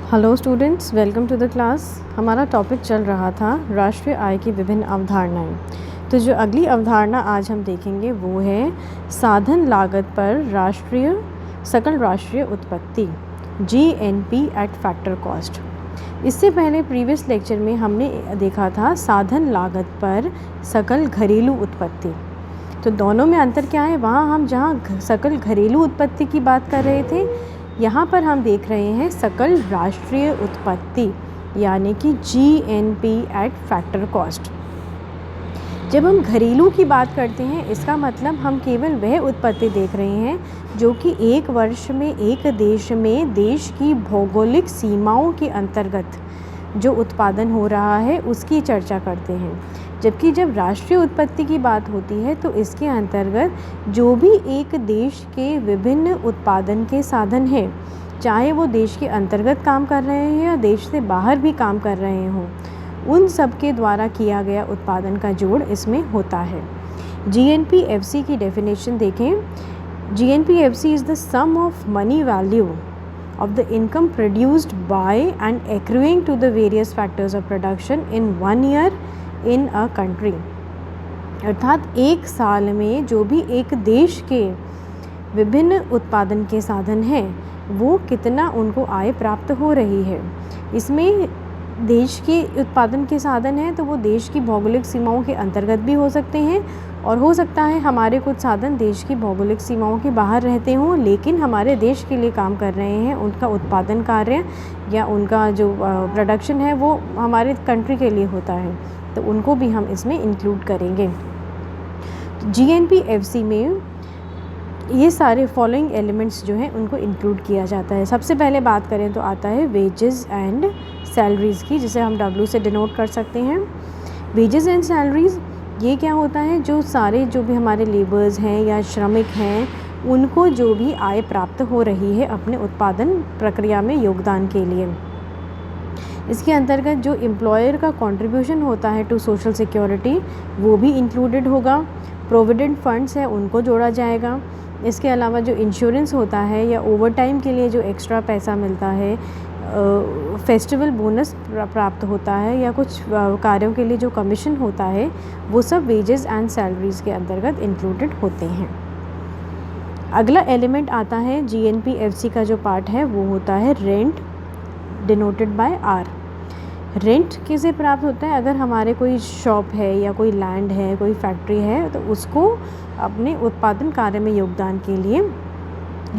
Hello students, welcome to the class. हमारा topic चल रहा था राष्ट्रीय आय की विभिन्न अवधारणाएं। तो जो अगली अवधारणा आज हम देखेंगे वो है साधन लागत पर सकल राष्ट्रीय उत्पत्ति, GNP एट फैक्टर कॉस्ट। इससे पहले प्रीवियस लेक्चर में हमने देखा था साधन लागत पर सकल घरेलू उत्पत्ति। तो दोनों में अंतर क्या है? वहाँ हम जहाँ सकल घरेलू उत्पत्ति की बात कर रहे थे, यहाँ पर हम देख रहे हैं सकल राष्ट्रीय उत्पत्ति यानी कि GNP एट फैक्टर कॉस्ट। जब हम घरेलू की बात करते हैं, इसका मतलब हम केवल वह उत्पत्ति देख रहे हैं जो कि एक वर्ष में एक देश में देश की भौगोलिक सीमाओं के अंतर्गत जो उत्पादन हो रहा है उसकी चर्चा करते हैं। जबकि जब राष्ट्रीय उत्पत्ति की बात होती है तो इसके अंतर्गत जो भी एक देश के विभिन्न उत्पादन के साधन हैं, चाहे वो देश के अंतर्गत काम कर रहे हैं या देश से बाहर भी काम कर रहे हों, उन सब के द्वारा किया गया उत्पादन का जोड़ इसमें होता है। GNP/FC की डेफिनेशन देखें। GNP/FC is the sum of money value of the income produced by and accruing to the various factors of production in 1 year in a country। अर्थात एक साल में जो भी एक देश के विभिन्न उत्पादन के साधन हैं वो कितना उनको आय प्राप्त हो रही है। इसमें देश के उत्पादन के साधन हैं तो वो देश की भौगोलिक सीमाओं के अंतर्गत भी हो सकते हैं, और हो सकता है हमारे कुछ साधन देश की भौगोलिक सीमाओं के बाहर रहते हों लेकिन हमारे देश के लिए काम कर रहे हैं, उनका उत्पादन कार्य या उनका जो प्रोडक्शन है वो हमारे कंट्री के लिए होता है, तो उनको भी हम इसमें इंक्लूड करेंगे। GNP/FC में ये सारे फॉलोइंग एलिमेंट्स जो हैं उनको इंक्लूड किया जाता है। सबसे पहले बात करें तो आता है वेजेस एंड सैलरीज़ की, जिसे हम W से डिनोट कर सकते हैं। वेजेस एंड सैलरीज़ ये क्या होता है? जो भी हमारे लेबर्स हैं या श्रमिक हैं उनको जो भी आय प्राप्त हो रही है अपने उत्पादन प्रक्रिया में योगदान के लिए। इसके अंतर्गत जो एम्प्लॉयर का कंट्रीब्यूशन होता है टू सोशल सिक्योरिटी वो भी इंक्लूडेड होगा। प्रोविडेंट फंड्स हैं उनको जोड़ा जाएगा। इसके अलावा जो इंश्योरेंस होता है या ओवरटाइम के लिए जो एक्स्ट्रा पैसा मिलता है, फेस्टिवल बोनस प्राप्त होता है या कुछ कार्यों के लिए जो कमीशन होता है, वो सब वेजेस एंड सैलरीज़ के अंतर्गत इंक्लूडेड होते हैं। अगला एलिमेंट आता है GNP/FC का जो पार्ट है वो होता है rent, denoted by R। Rent किसे प्राप्त होता है? अगर हमारे कोई शॉप है या कोई लैंड है, कोई फैक्ट्री है, तो उसको अपने उत्पादन कार्य में योगदान के लिए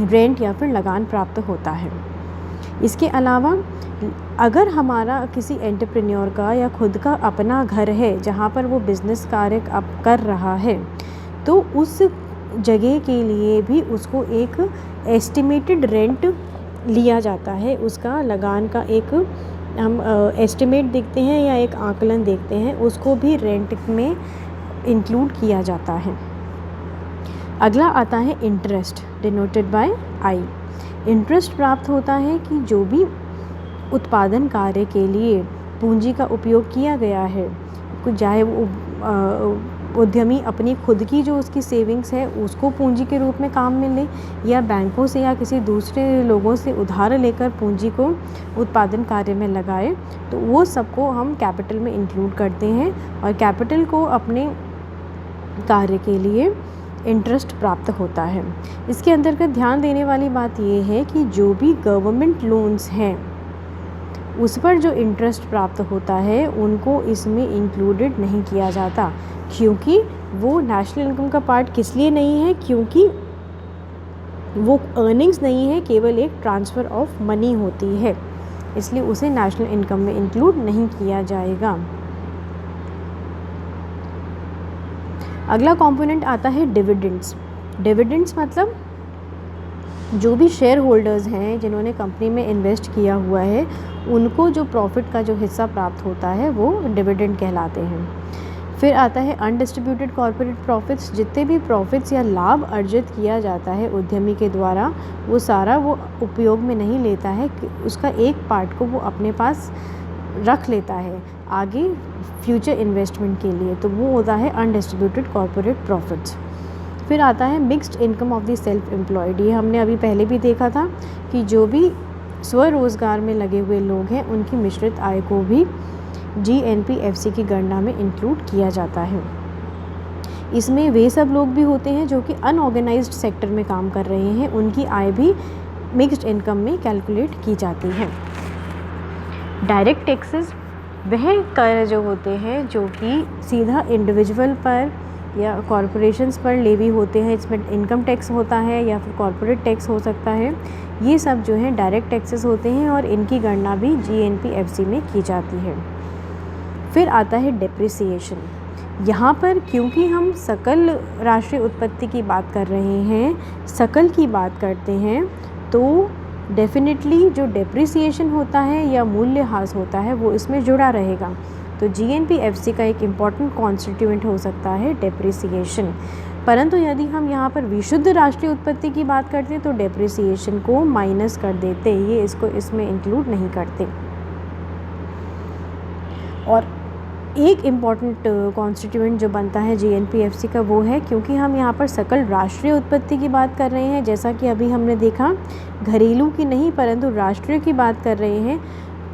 रेंट या फिर लगान प्राप्त होता है। इसके अलावा अगर हमारा किसी एंटरप्रेन्योर का या खुद का अपना घर है जहाँ पर वो बिज़नेस कार्य कर रहा है, तो उस जगह के लिए भी उसको एक एस्टिमेटेड रेंट लिया जाता है। उसका लगान का एक हम एस्टिमेट देखते हैं या एक आकलन देखते हैं, उसको भी रेंट में इंक्लूड किया जाता है। अगला आता है interest, denoted by I। Interest प्राप्त होता है कि जो भी उत्पादन कार्य के लिए पूंजी का उपयोग किया गया है, चाहे वो उद्यमी अपनी खुद की जो उसकी सेविंग्स है उसको पूंजी के रूप में काम में ले या बैंकों से या किसी दूसरे लोगों से उधार लेकर पूंजी को उत्पादन कार्य में लगाए, तो वो सबको हम कैपिटल में इंक्लूड करते हैं और कैपिटल को अपने कार्य के लिए इंटरेस्ट प्राप्त होता है। इसके अंतर्गत ध्यान देने वाली बात ये है कि जो भी गवर्नमेंट लोन्स हैं उस पर जो इंटरेस्ट प्राप्त होता है उनको इसमें इंक्लूडेड नहीं किया जाता, क्योंकि वो नेशनल इनकम का पार्ट किस लिए नहीं है? क्योंकि वो अर्निंग्स नहीं है, केवल एक ट्रांसफ़र ऑफ मनी होती है, इसलिए उसे नेशनल इनकम में इंक्लूड नहीं किया जाएगा। अगला कंपोनेंट आता है डिविडेंड्स। डिविडेंड्स मतलब जो भी शेयर होल्डर्स हैं जिन्होंने कंपनी में इन्वेस्ट किया हुआ है उनको जो प्रॉफिट का जो हिस्सा प्राप्त होता है वो डिविडेंड कहलाते हैं। फिर आता है अनडिस्ट्रीब्यूटेड कॉर्पोरेट प्रॉफिट्स। जितने भी प्रॉफिट्स या लाभ अर्जित किया जाता है उद्यमी के द्वारा वो सारा वो उपयोग में नहीं लेता है, उसका एक पार्ट को वो अपने पास रख लेता है आगे फ्यूचर इन्वेस्टमेंट के लिए, तो वो होता है अनडिस्ट्रीब्यूटेड कॉर्पोरेट प्रॉफिट्स। फिर आता है mixed income of the self employed. ये हमने अभी पहले भी देखा था कि जो भी स्वरोजगार में लगे हुए लोग हैं उनकी मिश्रित आय को भी GNP/FC की गणना में इंक्लूड किया जाता है। इसमें वे सब लोग भी होते हैं जो कि अनऑर्गेनाइज्ड सेक्टर में काम कर रहे हैं, उनकी आय भी मिक्स्ड इनकम में कैलकुलेट की जाती है। डायरेक्ट टैक्सेस वह कर जो होते हैं जो कि सीधा इंडिविजुअल पर या कॉरपोरेशंस पर लेवी होते हैं, इसमें इनकम टैक्स होता है या फिर कॉरपोरेट टैक्स हो सकता है। ये सब जो है डायरेक्ट टैक्सेस होते हैं और इनकी गणना भी GNP/FC में की जाती है। फिर आता है डेप्रिसिएशन। यहाँ पर क्योंकि हम सकल राष्ट्रीय उत्पत्ति की बात कर रहे हैं, सकल की बात करते हैं, तो डेफिनेटली जो डेप्रिसिएशन होता है या मूल्यह्रास होता है वो इसमें जुड़ा रहेगा। तो GNP/FC का एक इम्पॉर्टेंट कॉन्स्टिट्यूएंट हो सकता है डेप्रिसिएशन। परंतु यदि हम यहाँ पर विशुद्ध राष्ट्रीय उत्पत्ति की बात करते हैं तो डेप्रिसिएशन को माइनस कर देते, ये इसको इसमें इंक्लूड नहीं करते। और एक इम्पॉर्टेंट कॉन्स्टिट्यूएंट जो बनता है GNP/FC का वो है, क्योंकि हम यहाँ पर सकल राष्ट्रीय उत्पत्ति की बात कर रहे हैं, जैसा कि अभी हमने देखा घरेलू की नहीं परंतु राष्ट्रीय की बात कर रहे हैं,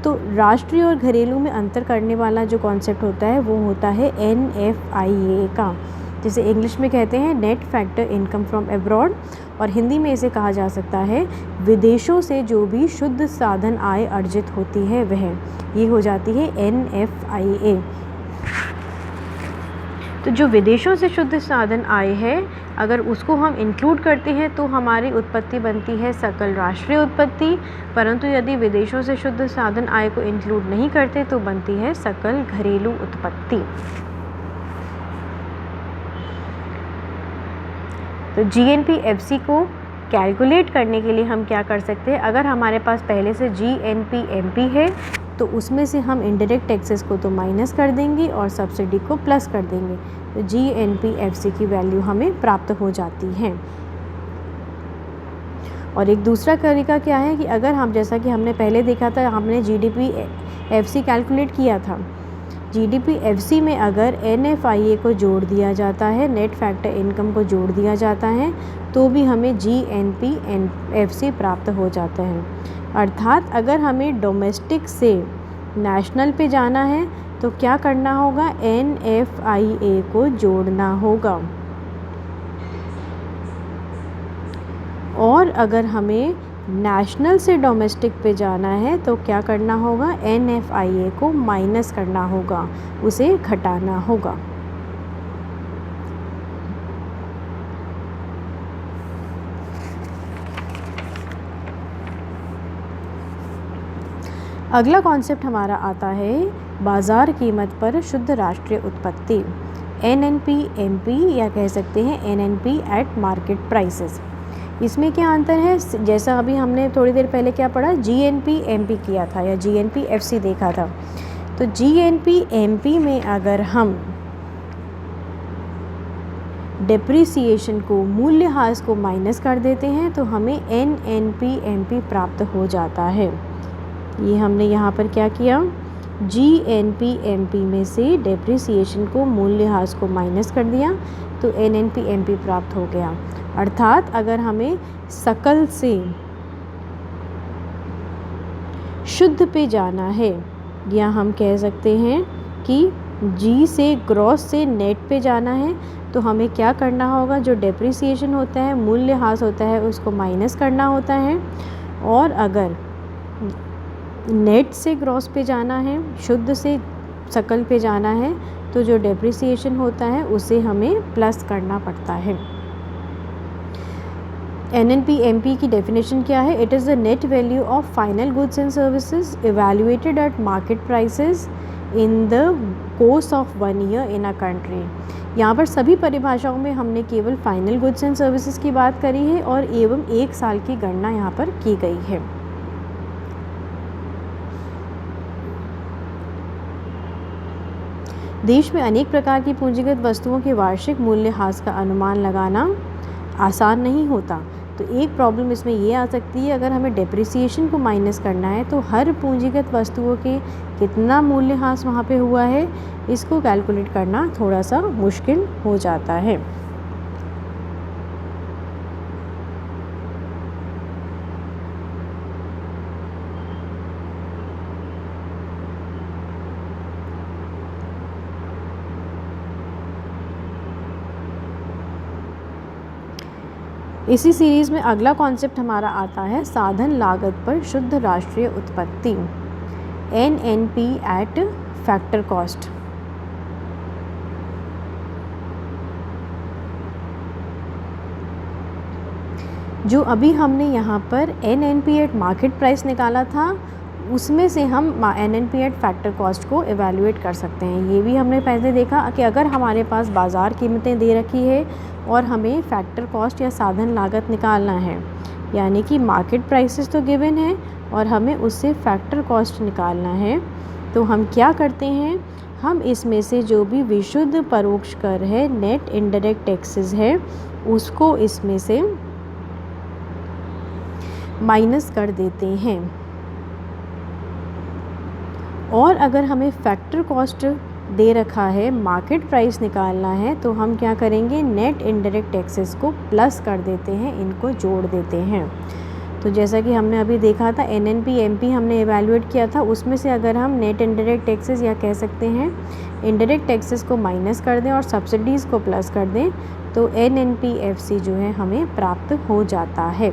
तो राष्ट्रीय और घरेलू में अंतर करने वाला जो कॉन्सेप्ट होता है वो होता है NFIA का, जिसे इंग्लिश में कहते हैं net factor income from abroad, और हिंदी में इसे कहा जा सकता है विदेशों से जो भी शुद्ध साधन आय अर्जित होती है वह, ये हो जाती है NFIA। तो जो विदेशों से शुद्ध साधन आय है, अगर उसको हम इंक्लूड करते हैं तो हमारी उत्पत्ति बनती है सकल राष्ट्रीय उत्पत्ति, परंतु यदि विदेशों से शुद्ध साधन आय को इंक्लूड नहीं करते तो बनती है सकल घरेलू उत्पत्ति। तो GNP/FC को कैलकुलेट करने के लिए हम क्या कर सकते हैं, अगर हमारे पास पहले से GNP/MP है तो उसमें से हम इनडायरेक्ट टैक्सेस को तो माइनस कर देंगे और सब्सिडी को प्लस कर देंगे, तो GNP/FC की वैल्यू हमें प्राप्त हो जाती है। और एक दूसरा तरीका क्या है कि अगर हम, जैसा कि हमने पहले देखा था, हमने GDP/FC कैलकुलेट किया था, GDP/FC में अगर NFIA को जोड़ दिया जाता है, नेट फैक्टर इनकम को जोड़ दिया जाता है, तो भी हमें GNP/FC प्राप्त हो जाता है। अर्थात अगर हमें डोमेस्टिक से नेशनल पे जाना है तो क्या करना होगा, NFIA को जोड़ना होगा, और अगर हमें नेशनल से डोमेस्टिक पे जाना है तो क्या करना होगा, NFIA को माइनस करना होगा, उसे घटाना होगा। अगला कॉन्सेप्ट हमारा आता है बाज़ार कीमत पर शुद्ध राष्ट्रीय उत्पत्ति, NNP/MP या कह सकते हैं NNP एट मार्केट प्राइसेस। इसमें क्या अंतर है, जैसा अभी हमने थोड़ी देर पहले क्या पढ़ा, GNP/MP किया था या GNP/FC देखा था, तो GNP/MP में अगर हम डेप्रिसिएशन को, मूल्यह्रास को माइनस कर देते हैं तो हमें NNP/MP प्राप्त हो जाता है। ये हमने यहाँ पर क्या किया, GNP/MP में से डेप्रिसिएशन को, मूल्यह्रास को माइनस कर दिया तो NNP/MP प्राप्त हो गया। अर्थात अगर हमें सकल से शुद्ध पे जाना है, या हम कह सकते हैं कि G से ग्रॉस से नेट पे जाना है, तो हमें क्या करना होगा, जो डेप्रिसिएशन होता है, मूल्यह्रास होता है, उसको माइनस करना होता है। और अगर नेट से ग्रॉस पे जाना है, शुद्ध से सकल पे जाना है, तो जो डेप्रिसिएशन होता है उसे हमें प्लस करना पड़ता है। NNP/MP की डेफिनेशन क्या है, it is the net value of final goods and services evaluated eight market prices in the course of 1 year in a country. यहाँ पर सभी परिभाषाओं में हमने केवल फाइनल गुड्स एंड सर्विसेज की बात करी है और एवं 1 साल की गणना यहाँ पर की गई है। देश में अनेक प्रकार की पूंजीगत वस्तुओं के वार्षिक मूल्यह्रास का अनुमान लगाना आसान नहीं होता। तो एक प्रॉब्लम इसमें ये आ सकती है, अगर हमें डेप्रिसिएशन को माइनस करना है तो हर पूंजीगत वस्तुओं के कितना मूल्यह्रास वहाँ पे हुआ है, इसको कैलकुलेट करना थोड़ा सा मुश्किल हो जाता है। इसी सीरीज़ में अगला कॉन्सेप्ट हमारा आता है साधन लागत पर शुद्ध राष्ट्रीय उत्पत्ति, NNP एट फैक्टर कॉस्ट। जो अभी हमने यहाँ पर NNP एट मार्केट प्राइस निकाला था, उसमें से हम NNP एट फैक्टर कॉस्ट को एवेल्यूएट कर सकते हैं। ये भी हमने पहले देखा कि अगर हमारे पास बाज़ार कीमतें दे रखी है और हमें फैक्टर कॉस्ट या साधन लागत निकालना है, यानी कि मार्केट प्राइसेस तो गिवन है और हमें उससे फैक्टर कॉस्ट निकालना है, तो हम क्या करते हैं, हम इसमें से जो भी विशुद्ध परोक्ष कर है, नेट इनडायरेक्ट टैक्सेस है, उसको इसमें से माइनस कर देते हैं। और अगर हमें फैक्टर कॉस्ट दे रखा है, मार्केट प्राइस निकालना है, तो हम क्या करेंगे, नेट इनडायरेक्ट टैक्सेस को प्लस कर देते हैं, इनको जोड़ देते हैं। तो जैसा कि हमने अभी देखा था NNP MP हमने एवेल्यूएट किया था, उसमें से अगर हम नेट इनडायरेक्ट टैक्सेस या कह सकते हैं इनडायरेक्ट टैक्सेस को माइनस कर दें और सब्सिडीज़ को प्लस कर दें, तो NNP FC जो है हमें प्राप्त हो जाता है।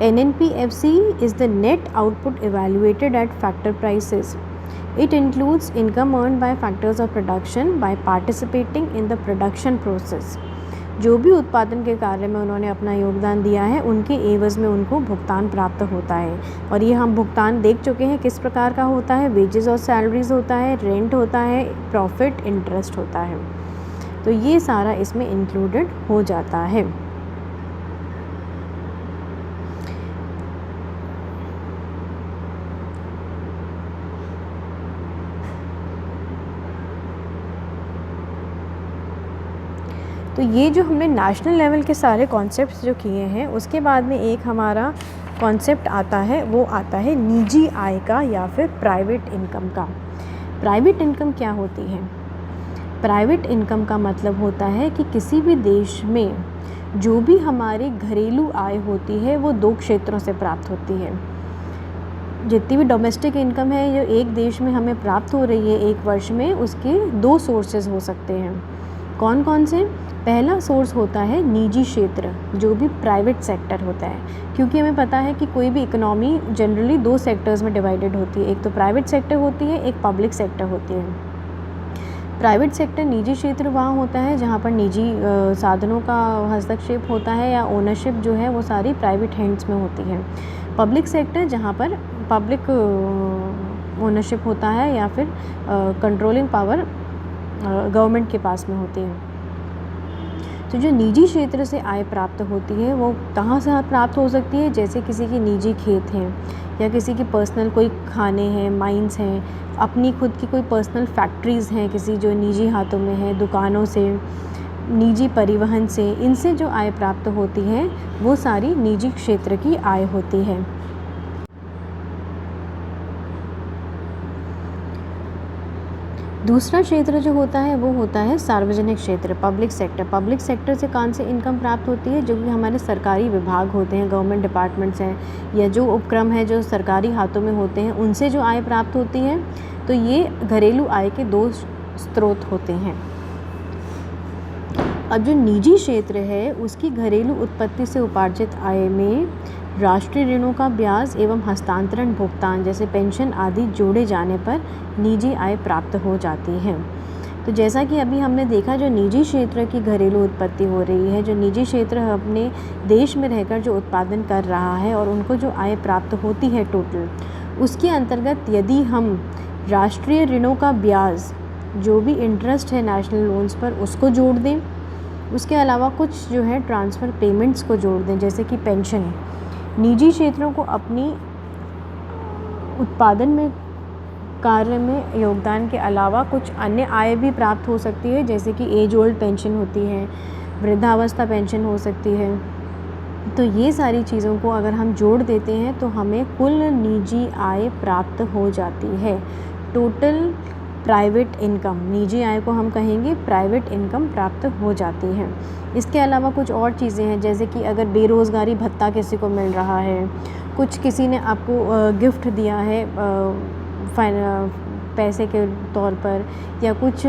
NNP FC is the net output evaluated at factor prices. It includes income earned by factors of production by participating in the production process. जो भी उत्पादन के कार्य में उन्होंने अपना योगदान दिया है, उनके एवज़ में उनको भुगतान प्राप्त होता है। और ये हम भुगतान देख चुके हैं किस प्रकार का होता है, वेजेस और सैलरीज़ होता है, रेंट होता है, प्रॉफिट, इंटरेस्ट होता है। तो ये सारा इसमें इंक्लूडेड हो जाता है। तो ये जो हमने नेशनल लेवल के सारे कॉन्सेप्ट्स जो किए हैं, उसके बाद में एक हमारा कॉन्सेप्ट आता है, वो आता है निजी आय का या फिर प्राइवेट इनकम का। प्राइवेट इनकम क्या होती है? प्राइवेट इनकम का मतलब होता है कि किसी भी देश में जो भी हमारी घरेलू आय होती है वो दो क्षेत्रों से प्राप्त होती है। जितनी भी डोमेस्टिक इनकम है जो एक देश में हमें प्राप्त हो रही है एक वर्ष में, उसके दो सोर्सेज हो सकते हैं। कौन कौन से? पहला सोर्स होता है निजी क्षेत्र, जो भी प्राइवेट सेक्टर होता है, क्योंकि हमें पता है कि कोई भी इकोनॉमी जनरली दो सेक्टर्स में डिवाइडेड होती है, एक तो प्राइवेट सेक्टर होती है, एक पब्लिक सेक्टर होती है। प्राइवेट सेक्टर निजी क्षेत्र वहाँ होता है जहाँ पर निजी साधनों का हस्तक्षेप होता है या ओनरशिप जो है वो सारी प्राइवेट हैंड्स में होती है। पब्लिक सेक्टर जहाँ पर पब्लिक ओनरशिप होता है या फिर कंट्रोलिंग पावर गवर्नमेंट के पास में होती है। तो जो निजी क्षेत्र से आय प्राप्त होती है वो कहाँ से प्राप्त हो सकती है? जैसे किसी की निजी खेत हैं या किसी की पर्सनल कोई खाने हैं, माइंस हैं, अपनी खुद की कोई पर्सनल फैक्ट्रीज़ हैं किसी जो निजी हाथों में है, दुकानों से, निजी परिवहन से, इनसे जो आय प्राप्त होती है वो सारी निजी क्षेत्र की आय होती है। दूसरा क्षेत्र जो होता है वो होता है सार्वजनिक क्षेत्र, पब्लिक सेक्टर। पब्लिक सेक्टर से कौन से इनकम प्राप्त होती है? जो कि हमारे सरकारी विभाग होते हैं, गवर्नमेंट डिपार्टमेंट्स हैं, या जो उपक्रम है जो सरकारी हाथों में होते हैं, उनसे जो आय प्राप्त होती है। तो ये घरेलू आय के दो स्रोत होते हैं। अब जो निजी क्षेत्र है उसकी घरेलू उत्पत्ति से उपार्जित आय में राष्ट्रीय ऋणों का ब्याज एवं हस्तांतरण भुगतान जैसे पेंशन आदि जोड़े जाने पर निजी आय प्राप्त हो जाती है। तो जैसा कि अभी हमने देखा, जो निजी क्षेत्र की घरेलू उत्पत्ति हो रही है, जो निजी क्षेत्र अपने देश में रहकर जो उत्पादन कर रहा है और उनको जो आय प्राप्त होती है टोटल, उसके अंतर्गत यदि हम राष्ट्रीय ऋणों का ब्याज, जो भी इंटरेस्ट है नेशनल लोन्स पर, उसको जोड़ दें, उसके अलावा कुछ जो है ट्रांसफ़र पेमेंट्स को जोड़ दें, जैसे कि पेंशन। निजी क्षेत्रों को अपनी उत्पादन में कार्य में योगदान के अलावा कुछ अन्य आय भी प्राप्त हो सकती है, जैसे कि एज ओल्ड पेंशन होती है, वृद्धावस्था पेंशन हो सकती है। तो ये सारी चीज़ों को अगर हम जोड़ देते हैं तो हमें कुल निजी आय प्राप्त हो जाती है। टोटल प्राइवेट इनकम, निजी आय को हम कहेंगे प्राइवेट इनकम प्राप्त हो जाती है। इसके अलावा कुछ और चीज़ें हैं, जैसे कि अगर बेरोज़गारी भत्ता किसी को मिल रहा है, कुछ किसी ने आपको गिफ्ट दिया है पैसे के तौर पर, या कुछ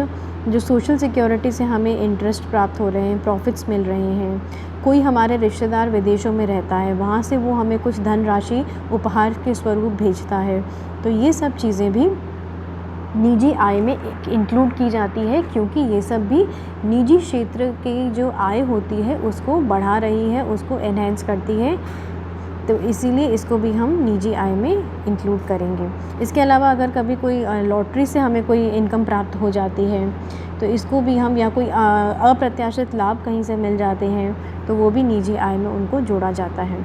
जो सोशल सिक्योरिटी से हमें इंटरेस्ट प्राप्त हो रहे हैं, प्रॉफिट्स मिल रहे हैं, कोई हमारे रिश्तेदार विदेशों में रहता है, वहाँ से वो हमें कुछ धनराशि उपहार के स्वरूप भेजता है, तो ये सब चीज़ें भी निजी आय में इंक्लूड की जाती है, क्योंकि ये सब भी निजी क्षेत्र की जो आय होती है उसको बढ़ा रही है, उसको एनहेंस करती है, तो इसीलिए इसको भी हम निजी आय में इंक्लूड करेंगे। इसके अलावा अगर कभी कोई लॉटरी से हमें कोई इनकम प्राप्त हो जाती है तो इसको भी हम, या कोई अप्रत्याशित लाभ कहीं से मिल जाते हैं तो वो भी निजी आय में उनको जोड़ा जाता है।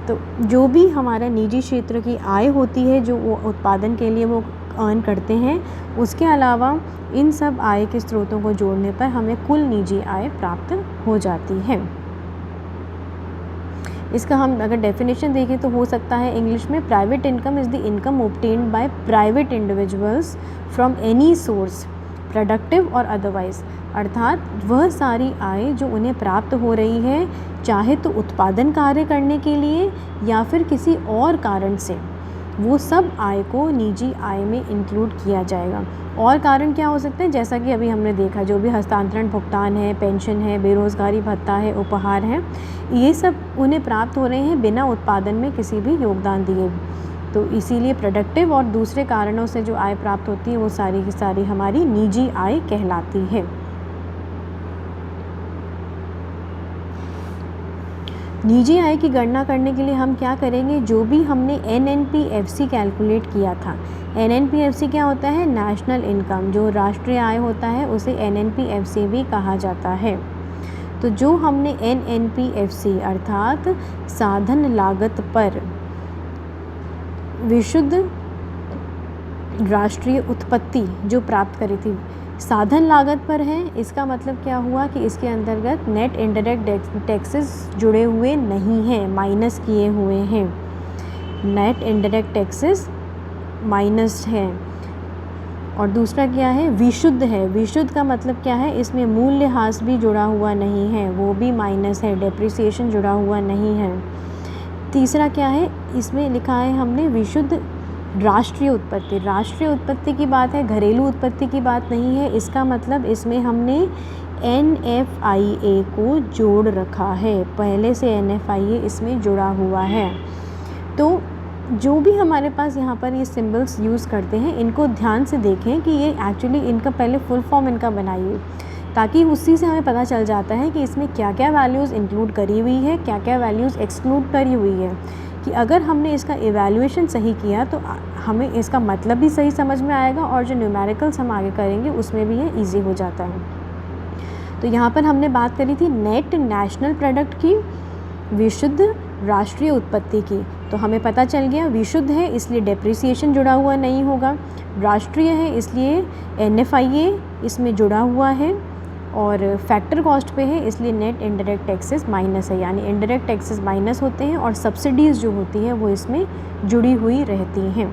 तो जो भी हमारा निजी क्षेत्र की आय होती है जो वो उत्पादन के लिए वो अर्न करते हैं, उसके अलावा इन सब आय के स्रोतों को जोड़ने पर हमें कुल निजी आय प्राप्त हो जाती है। इसका हम अगर डेफिनेशन देखें तो हो सकता है इंग्लिश में, private income is the income obtained by private individuals from any source productive और अदरवाइज, अर्थात वह सारी आय जो उन्हें प्राप्त हो रही है, चाहे तो उत्पादन कार्य करने के लिए या फिर किसी और कारण से, वो सब आय को निजी आय में इंक्लूड किया जाएगा। और कारण क्या हो सकते हैं, जैसा कि अभी हमने देखा, जो भी हस्तांतरण भुगतान है, पेंशन है, बेरोज़गारी भत्ता है, उपहार है, ये सब उन्हें प्राप्त हो रहे हैं बिना उत्पादन में किसी भी योगदान दिए। तो इसीलिए प्रोडक्टिव और दूसरे कारणों से जो आय प्राप्त होती है वो सारी की सारी हमारी निजी आय कहलाती है। निजी आय की गणना करने के लिए हम क्या करेंगे, जो भी हमने NNP-FC कैलकुलेट किया था। NNP-FC क्या होता है, नेशनल इनकम, जो राष्ट्रीय आय होता है उसे NNP-FC भी कहा जाता है। तो जो हमने NNP-FC अर्थात साधन लागत पर विशुद्ध राष्ट्रीय उत्पत्ति जो प्राप्त करी थी, साधन लागत पर है, इसका मतलब क्या हुआ कि इसके अंतर्गत नेट इनडायरेक्ट टैक्सेस जुड़े हुए नहीं हैं, माइनस किए हुए हैं। नेट इनडायरेक्ट टैक्सेस माइनस है। और दूसरा क्या है, विशुद्ध है। विशुद्ध का मतलब क्या है, इसमें मूल्यह्रास भी जुड़ा हुआ नहीं है, वो भी माइनस है, डेप्रिसिएशन जुड़ा हुआ नहीं है। तीसरा क्या है, इसमें लिखा है हमने विशुद्ध राष्ट्रीय उत्पत्ति। राष्ट्रीय उत्पत्ति की बात है, घरेलू उत्पत्ति की बात नहीं है। इसका मतलब इसमें हमने NFIA को जोड़ रखा है, पहले से NFIA इसमें जुड़ा हुआ है। तो जो भी हमारे पास यहाँ पर ये सिंबल्स यूज़ करते हैं, इनको ध्यान से देखें कि ये एक्चुअली इनका पहले फुल फॉर्म इनका बनाइए, ताकि उसी से हमें पता चल जाता है कि इसमें क्या क्या वैल्यूज़ इंक्लूड करी हुई है, क्या क्या वैल्यूज़ एक्सक्लूड करी हुई है, कि अगर हमने इसका इवैल्यूएशन सही किया तो हमें इसका मतलब भी सही समझ में आएगा, और जो न्यूमेरिकल्स हम आगे करेंगे उसमें भी ये ईजी हो जाता है। तो यहाँ पर हमने बात करी थी नेट नेशनल प्रोडक्ट की, विशुद्ध राष्ट्रीय उत्पत्ति की। तो हमें पता चल गया, विशुद्ध है इसलिए डेप्रिसिएशन जुड़ा हुआ नहीं होगा, राष्ट्रीय है इसलिए NFIA इसमें जुड़ा हुआ है, और फैक्टर कॉस्ट पे है इसलिए नेट इनडायरेक्ट टैक्सेस माइनस है, यानी इनडायरेक्ट टैक्सेस माइनस होते हैं और सब्सिडीज़ जो होती है वो इसमें जुड़ी हुई रहती हैं।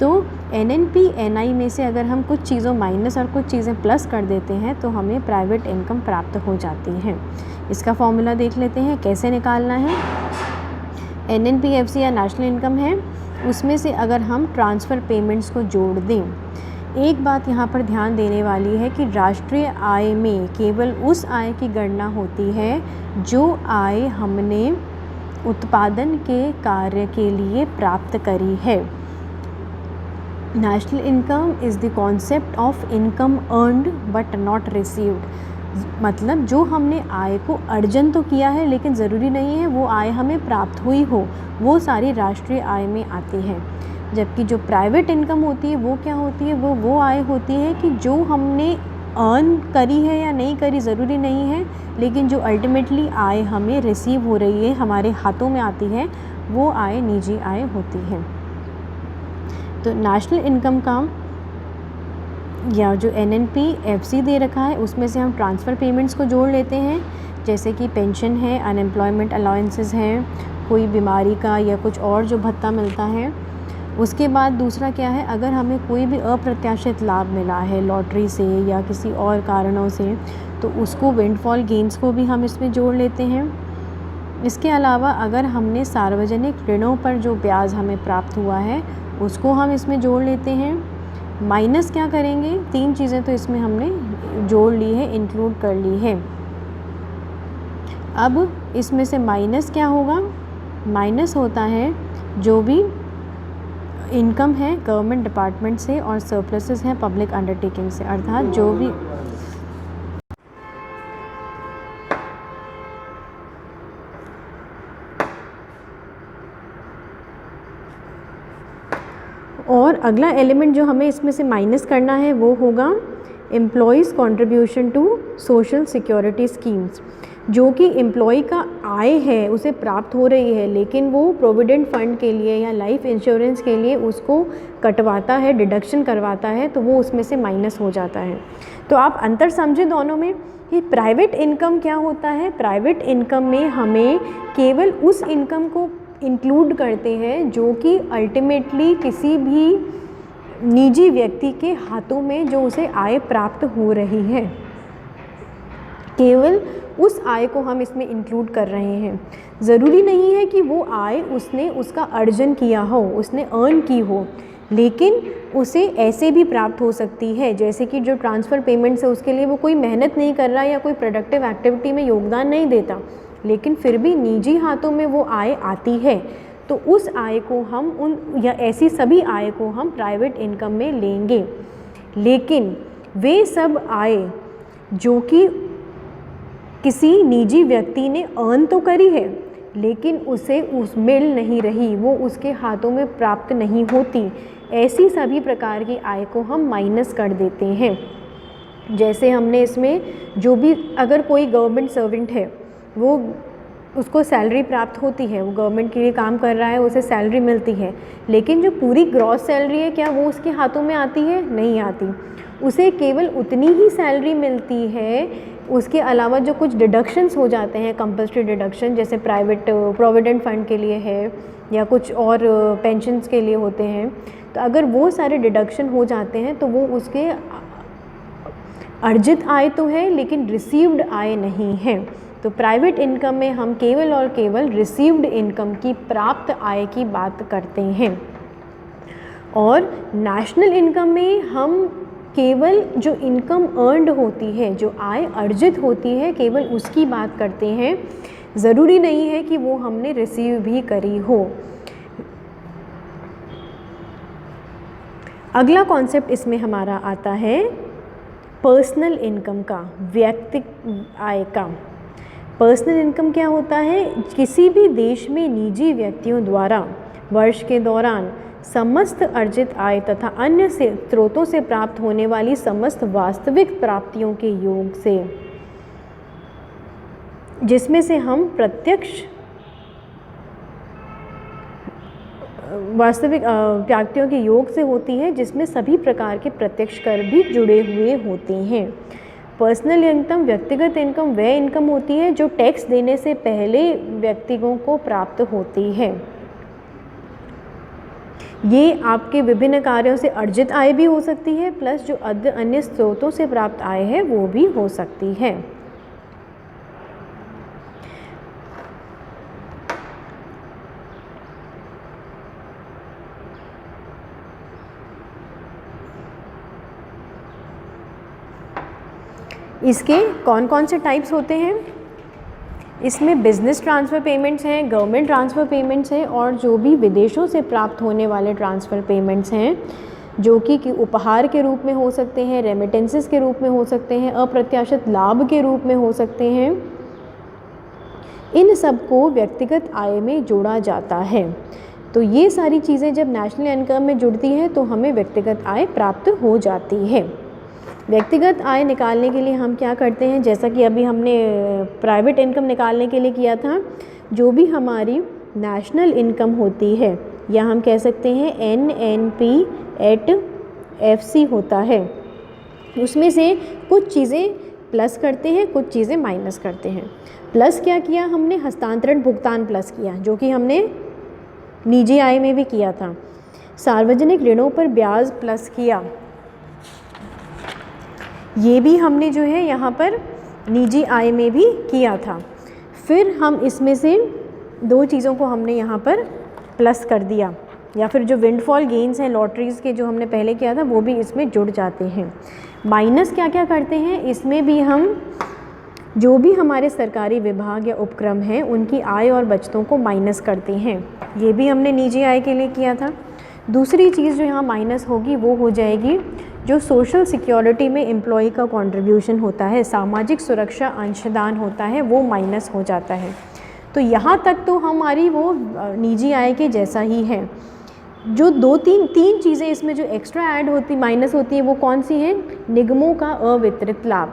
तो NNP-NI में से अगर हम कुछ चीज़ों माइनस और कुछ चीज़ें प्लस कर देते हैं तो हमें प्राइवेट इनकम प्राप्त हो जाती है। इसका फॉर्मूला देख लेते हैं कैसे निकालना है। NNP-FC या नेशनल इनकम है, उसमें से अगर हम ट्रांसफ़र पेमेंट्स को जोड़ दें, एक बात यहाँ पर ध्यान देने वाली है कि राष्ट्रीय आय में केवल उस आय की गणना होती है जो आय हमने उत्पादन के कार्य के लिए प्राप्त करी है। National income is the concept of income earned but not received, मतलब जो हमने आय को अर्जन तो किया है लेकिन ज़रूरी नहीं है वो आय हमें प्राप्त हुई हो, वो सारी राष्ट्रीय आय में आती है। जबकि जो प्राइवेट इनकम होती है वो क्या होती है, वो आय होती है कि जो हमने अर्न करी है या नहीं करी ज़रूरी नहीं है, लेकिन जो अल्टीमेटली आय हमें रिसीव हो रही है, हमारे हाथों में आती है, वो आय निजी आय होती है। तो नेशनल इनकम का या जो NNP-FC दे रखा है उसमें से हम ट्रांसफ़र पेमेंट्स को जोड़ लेते हैं, जैसे कि पेंशन है, अनएम्प्लॉयमेंट अलाउंसेस हैं, कोई बीमारी का या कुछ और जो भत्ता मिलता है। उसके बाद दूसरा क्या है, अगर हमें कोई भी अप्रत्याशित लाभ मिला है लॉटरी से या किसी और कारणों से, तो उसको विंडफॉल गेंस को भी हम इसमें जोड़ लेते हैं। इसके अलावा अगर हमने सार्वजनिक ऋणों पर जो ब्याज हमें प्राप्त हुआ है उसको हम इसमें जोड़ लेते हैं। माइनस क्या करेंगे, 3 चीज़ें तो इसमें हमने जोड़ ली है, इंक्लूड कर ली है। अब इसमें से माइनस क्या होगा, माइनस होता है जो भी इनकम है गवर्नमेंट डिपार्टमेंट से और सरप्लसेस हैं पब्लिक अंडरटेकिंग से, अर्थात जो भी और अगला एलिमेंट जो हमें इसमें से माइनस करना है वो होगा employers contribution to social security schemes, जो कि एम्प्लॉय का आय है उसे प्राप्त हो रही है, लेकिन वो प्रोविडेंट फंड के लिए या लाइफ इंश्योरेंस के लिए उसको कटवाता है, डिडक्शन करवाता है, तो वो उसमें से माइनस हो जाता है। तो आप अंतर समझें दोनों में कि प्राइवेट इनकम क्या होता है। प्राइवेट इनकम में हमें केवल उस इनकम को इंक्लूड करते हैं जो कि अल्टीमेटली किसी भी निजी व्यक्ति के हाथों में जो उसे आय प्राप्त हो रही है, केवल उस आय को हम इसमें इंक्लूड कर रहे हैं। ज़रूरी नहीं है कि वो आय उसने उसका अर्जन किया हो, उसने अर्न की हो, लेकिन उसे ऐसे भी प्राप्त हो सकती है जैसे कि जो ट्रांसफ़र पेमेंट्स है उसके लिए वो कोई मेहनत नहीं कर रहा या कोई प्रोडक्टिव एक्टिविटी में योगदान नहीं देता, लेकिन फिर भी निजी हाथों में वो आय आती है, तो उस आय को हम उन या ऐसी सभी आय को हम प्राइवेट इनकम में लेंगे। लेकिन वे सब आय जो कि किसी निजी व्यक्ति ने अर्न तो करी है लेकिन उसे उस मिल नहीं रही, वो उसके हाथों में प्राप्त नहीं होती, ऐसी सभी प्रकार की आय को हम माइनस कर देते हैं। जैसे हमने इसमें जो भी, अगर कोई गवर्नमेंट सर्वेंट है, वो उसको सैलरी प्राप्त होती है, वो गवर्नमेंट के लिए काम कर रहा है, उसे सैलरी मिलती है, लेकिन जो पूरी ग्रॉस सैलरी है क्या वो उसके हाथों में आती है? नहीं आती। उसे केवल उतनी ही सैलरी मिलती है, उसके अलावा जो कुछ डिडक्शंस हो जाते हैं, कंपल्सरी डिडक्शन, जैसे प्राइवेट प्रोविडेंट फंड के लिए है या कुछ और पेंशन्स के लिए होते हैं, तो अगर वो सारे डिडक्शन हो जाते हैं तो वो उसके अर्जित आय तो है लेकिन रिसीव्ड आय नहीं है। तो प्राइवेट इनकम में हम केवल और केवल रिसीव्ड इनकम की, प्राप्त आय की बात करते हैं। और नेशनल इनकम में हम केवल जो इनकम अर्नड होती है, जो आय अर्जित होती है, केवल उसकी बात करते हैं। ज़रूरी नहीं है कि वो हमने रिसीव भी करी हो। अगला कॉन्सेप्ट इसमें हमारा आता है पर्सनल इनकम का, व्यक्तिगत आय का। पर्सनल इनकम क्या होता है? किसी भी देश में निजी व्यक्तियों द्वारा वर्ष के दौरान समस्त अर्जित आय तथा अन्य स्रोतों से प्राप्त होने वाली समस्त वास्तविक प्राप्तियों के योग से, जिसमें से हम प्रत्यक्ष वास्तविक प्राप्तियों के योग से होती है, जिसमें सभी प्रकार के प्रत्यक्ष कर भी जुड़े हुए होते हैं। पर्सनल इनकम, व्यक्तिगत इनकम वह इनकम होती है जो टैक्स देने से पहले व्यक्तियों को प्राप्त होती है। ये आपके विभिन्न कार्यों से अर्जित आय भी हो सकती है, प्लस जो अन्य स्रोतों से प्राप्त आय है वो भी हो सकती है। इसके कौन कौन से टाइप्स होते हैं? इसमें बिजनेस ट्रांसफ़र पेमेंट्स हैं, गवर्नमेंट ट्रांसफ़र पेमेंट्स हैं, और जो भी विदेशों से प्राप्त होने वाले ट्रांसफ़र पेमेंट्स हैं, जो कि उपहार के रूप में हो सकते हैं, रेमिटेंसेस के रूप में हो सकते हैं, अप्रत्याशित लाभ के रूप में हो सकते हैं। इन सब को व्यक्तिगत आय में जोड़ा जाता है। तो ये सारी चीज़ें जब नेशनल इनकम में जुड़ती हैं तो हमें व्यक्तिगत आय प्राप्त हो जाती है। व्यक्तिगत आय निकालने के लिए हम क्या करते हैं, जैसा कि अभी हमने प्राइवेट इनकम निकालने के लिए किया था, जो भी हमारी नेशनल इनकम होती है, या हम कह सकते हैं NNP@FC होता है, उसमें से कुछ चीज़ें प्लस करते हैं, कुछ चीज़ें माइनस करते हैं। प्लस क्या किया हमने? हस्तांतरण भुगतान प्लस किया, जो कि हमने निजी आय में भी किया था। सार्वजनिक ऋणों पर ब्याज प्लस किया, ये भी हमने जो है यहाँ पर निजी आय में भी किया था। फिर हम इसमें से दो चीज़ों को हमने यहाँ पर प्लस कर दिया, या फिर जो विंडफॉल गेन्स हैं लॉटरीज़ के जो हमने पहले किया था वो भी इसमें जुड़ जाते हैं। माइनस क्या क्या करते हैं, इसमें भी हम जो भी हमारे सरकारी विभाग या उपक्रम हैं उनकी आय और बचतों को माइनस करते हैं। ये भी हमने निजी आय के लिए किया था। दूसरी चीज़ जो यहाँ माइनस होगी वो हो जाएगी जो सोशल सिक्योरिटी में एम्प्लॉय का कंट्रीब्यूशन होता है, सामाजिक सुरक्षा अंशदान होता है, वो माइनस हो जाता है। तो यहाँ तक तो हमारी वो निजी आय के जैसा ही है। जो तीन चीज़ें इसमें जो एक्स्ट्रा ऐड होती माइनस होती हैं वो कौन सी हैं, निगमों का अवितरित लाभ।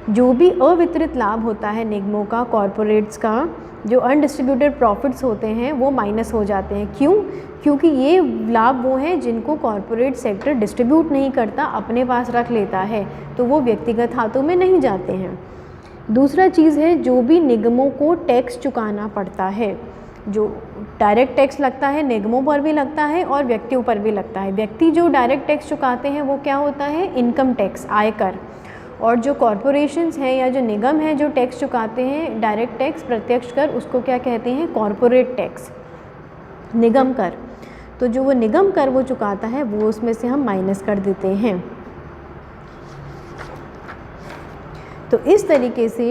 जो भी अवितरित लाभ होता है निगमों का, कॉरपोरेट्स का, जो अनडिस्ट्रीब्यूटेड प्रॉफिट्स होते हैं वो माइनस हो जाते हैं। क्यों? क्योंकि ये लाभ वो हैं जिनको कॉरपोरेट सेक्टर डिस्ट्रीब्यूट नहीं करता, अपने पास रख लेता है, तो वो व्यक्तिगत हाथों में नहीं जाते हैं। दूसरा चीज़ है जो भी निगमों को टैक्स चुकाना पड़ता है, जो डायरेक्ट टैक्स लगता है निगमों पर भी लगता है और व्यक्तियों पर भी लगता है। व्यक्ति जो डायरेक्ट टैक्स चुकाते हैं वो क्या होता है, इनकम टैक्स, आयकर। और जो कॉरपोरेशंस हैं या जो निगम हैं जो टैक्स चुकाते हैं डायरेक्ट टैक्स, प्रत्यक्ष कर, उसको क्या कहते हैं, कॉरपोरेट टैक्स, निगम कर। तो जो वो निगम कर वो चुकाता है वो उसमें से हम माइनस कर देते हैं। तो इस तरीके से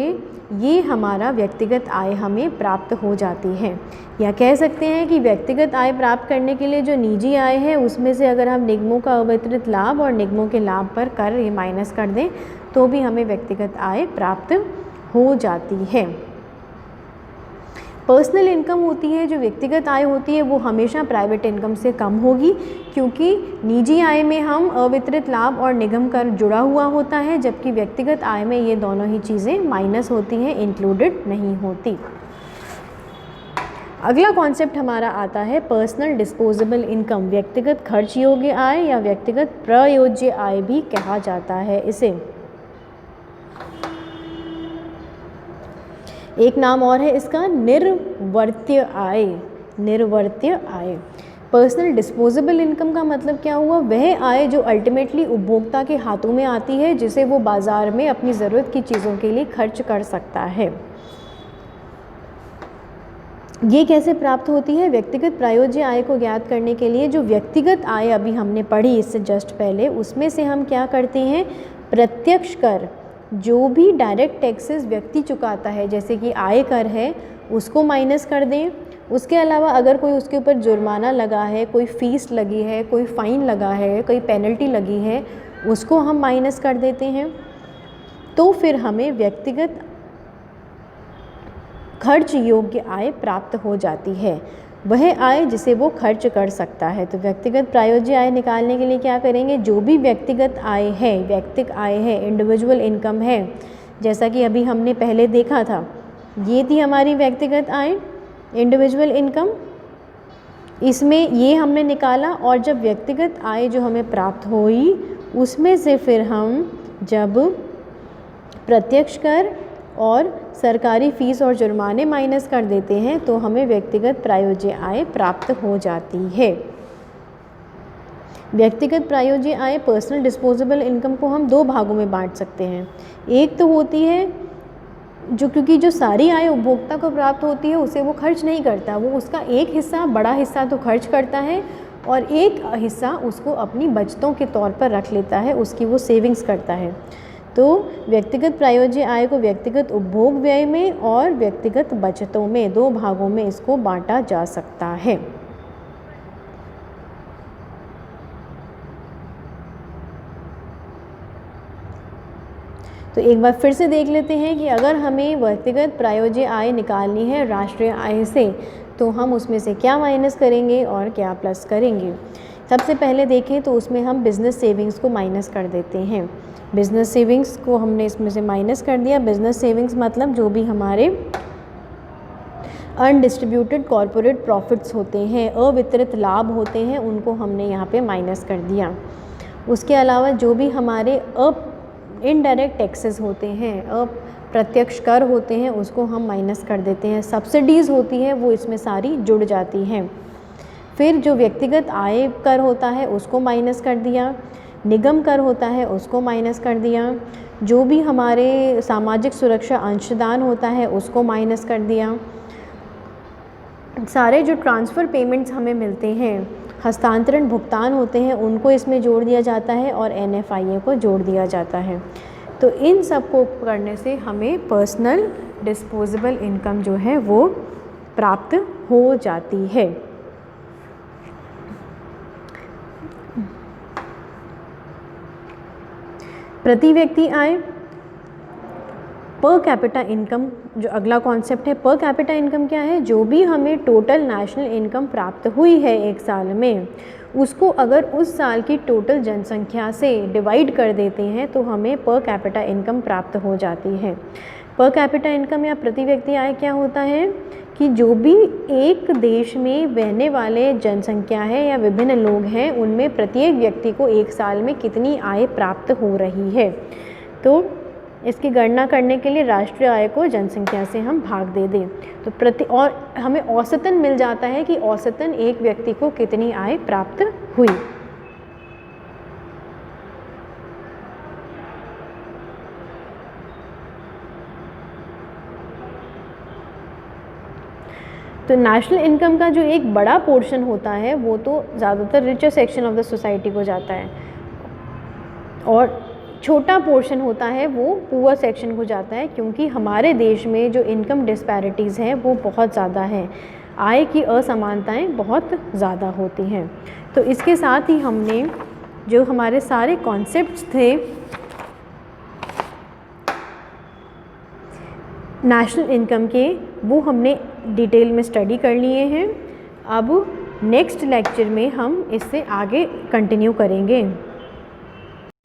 ये हमारा व्यक्तिगत आय हमें प्राप्त हो जाती है। या कह सकते हैं कि व्यक्तिगत आय प्राप्त करने के लिए जो निजी आय है उसमें से अगर हम निगमों का अवितरित लाभ और निगमों के लाभ पर कर ये माइनस कर दें तो भी हमें व्यक्तिगत आय प्राप्त हो जाती है। पर्सनल इनकम होती है, जो व्यक्तिगत आय होती है वो हमेशा प्राइवेट इनकम से कम होगी, क्योंकि निजी आय में हम अवितरित लाभ और निगम कर जुड़ा हुआ होता है, जबकि व्यक्तिगत आय में ये दोनों ही चीज़ें माइनस होती हैं, इंक्लूडेड नहीं होती। अगला कॉन्सेप्ट हमारा आता है पर्सनल डिस्पोजेबल इनकम। व्यक्तिगत खर्च योग्य आय या व्यक्तिगत प्रयोज्य आय भी कहा जाता है इसे। एक नाम और है इसका, निर्वर्त्य आय। निर्वर्त्य आय, पर्सनल डिस्पोजेबल इनकम का मतलब क्या हुआ, वह आय जो अल्टीमेटली उपभोक्ता के हाथों में आती है, जिसे वो बाज़ार में अपनी ज़रूरत की चीज़ों के लिए खर्च कर सकता है। ये कैसे प्राप्त होती है, व्यक्तिगत प्रायोज्य आय को ज्ञात करने के लिए जो व्यक्तिगत आय अभी हमने पढ़ी इससे जस्ट पहले, उसमें से हम क्या करते हैं, प्रत्यक्ष कर, जो भी डायरेक्ट टैक्सेस व्यक्ति चुकाता है जैसे कि आयकर है उसको माइनस कर दें। उसके अलावा अगर कोई उसके ऊपर जुर्माना लगा है, कोई फ़ीस लगी है, कोई फ़ाइन लगा है, कोई पेनल्टी लगी है, उसको हम माइनस कर देते हैं। तो फिर हमें व्यक्तिगत खर्च योग्य आय प्राप्त हो जाती है, वह आय जिसे वो खर्च कर सकता है। तो व्यक्तिगत प्रायोज्य आय निकालने के लिए क्या करेंगे, जो भी व्यक्तिगत आय है, व्यक्तिगत आय है, इंडिविजुअल इनकम है, जैसा कि अभी हमने पहले देखा था, ये थी हमारी व्यक्तिगत आय, इंडिविजुअल इनकम, इसमें ये हमने निकाला। और जब व्यक्तिगत आय जो हमें प्राप्त हुई उसमें से फिर हम जब प्रत्यक्ष कर और सरकारी फ़ीस और जुर्माने माइनस कर देते हैं तो हमें व्यक्तिगत प्रायोज्य आय प्राप्त हो जाती है। व्यक्तिगत प्रायोज्य आय, पर्सनल डिस्पोजेबल इनकम को हम दो भागों में बांट सकते हैं। एक तो होती है जो, क्योंकि जो सारी आय उपभोक्ता को प्राप्त होती है उसे वो खर्च नहीं करता, वो उसका एक हिस्सा, बड़ा हिस्सा तो खर्च करता है और एक हिस्सा उसको अपनी बचतों के तौर पर रख लेता है, उसकी वो सेविंग्स करता है। तो व्यक्तिगत प्रायोज्य आय को व्यक्तिगत उपभोग व्यय में और व्यक्तिगत बचतों में, दो भागों में इसको बांटा जा सकता है। तो एक बार फिर से देख लेते हैं कि अगर हमें व्यक्तिगत प्रायोज्य आय निकालनी है राष्ट्रीय आय से तो हम उसमें से क्या माइनस करेंगे और क्या प्लस करेंगे। सबसे पहले देखें तो उसमें हम बिज़नेस सेविंग्स को माइनस कर देते हैं। बिज़नेस सेविंग्स को हमने इसमें से माइनस कर दिया। बिज़नेस सेविंग्स मतलब जो भी हमारे अनडिस्ट्रीब्यूटेड कॉरपोरेट प्रॉफिट्स होते हैं, अवितरित लाभ होते हैं, उनको हमने यहाँ पे माइनस कर दिया। उसके अलावा जो भी हमारे इनडायरेक्ट टैक्सेस होते हैं, अप्रत्यक्ष कर होते हैं, उसको हम माइनस कर देते हैं। सब्सिडीज़ होती है वो इसमें सारी जुड़ जाती हैं। फिर जो व्यक्तिगत आय कर होता है उसको माइनस कर दिया, निगम कर होता है उसको माइनस कर दिया, जो भी हमारे सामाजिक सुरक्षा अंशदान होता है उसको माइनस कर दिया, सारे जो ट्रांसफ़र पेमेंट्स हमें मिलते हैं, हस्तांतरण भुगतान होते हैं, उनको इसमें जोड़ दिया जाता है और NFIA को जोड़ दिया जाता है। तो इन सब को करने से हमें पर्सनल डिस्पोजेबल इनकम जो है वो प्राप्त हो जाती है। प्रति व्यक्ति आय, पर कैपिटा इनकम जो अगला कॉन्सेप्ट है। पर कैपिटा इनकम क्या है? जो भी हमें टोटल नेशनल इनकम प्राप्त हुई है एक साल में, उसको अगर उस साल की टोटल जनसंख्या से डिवाइड कर देते हैं तो हमें पर कैपिटा इनकम प्राप्त हो जाती है। पर कैपिटा इनकम या प्रति व्यक्ति आय क्या होता है कि जो भी एक देश में रहने वाले जनसंख्या है या विभिन्न लोग हैं, उनमें प्रत्येक व्यक्ति को एक साल में कितनी आय प्राप्त हो रही है। तो इसकी गणना करने के लिए राष्ट्रीय आय को जनसंख्या से हम भाग दे दें तो और हमें औसतन मिल जाता है कि औसतन एक व्यक्ति को कितनी आय प्राप्त हुई। तो नेशनल इनकम का जो एक बड़ा पोर्शन होता है वो तो ज़्यादातर richer section of the society को जाता है और छोटा पोर्शन होता है वो पुअर सेक्शन को जाता है, क्योंकि हमारे देश में जो इनकम डिस्पैरिटीज़ हैं वो बहुत ज़्यादा है, आय की असमानताएं बहुत ज़्यादा होती हैं। तो इसके साथ ही हमने जो हमारे सारे कॉन्सेप्ट्स थे नेशनल इनकम के, वो हमने डिटेल में स्टडी कर लिए हैं। अब नेक्स्ट लेक्चर में हम इससे आगे कंटिन्यू करेंगे।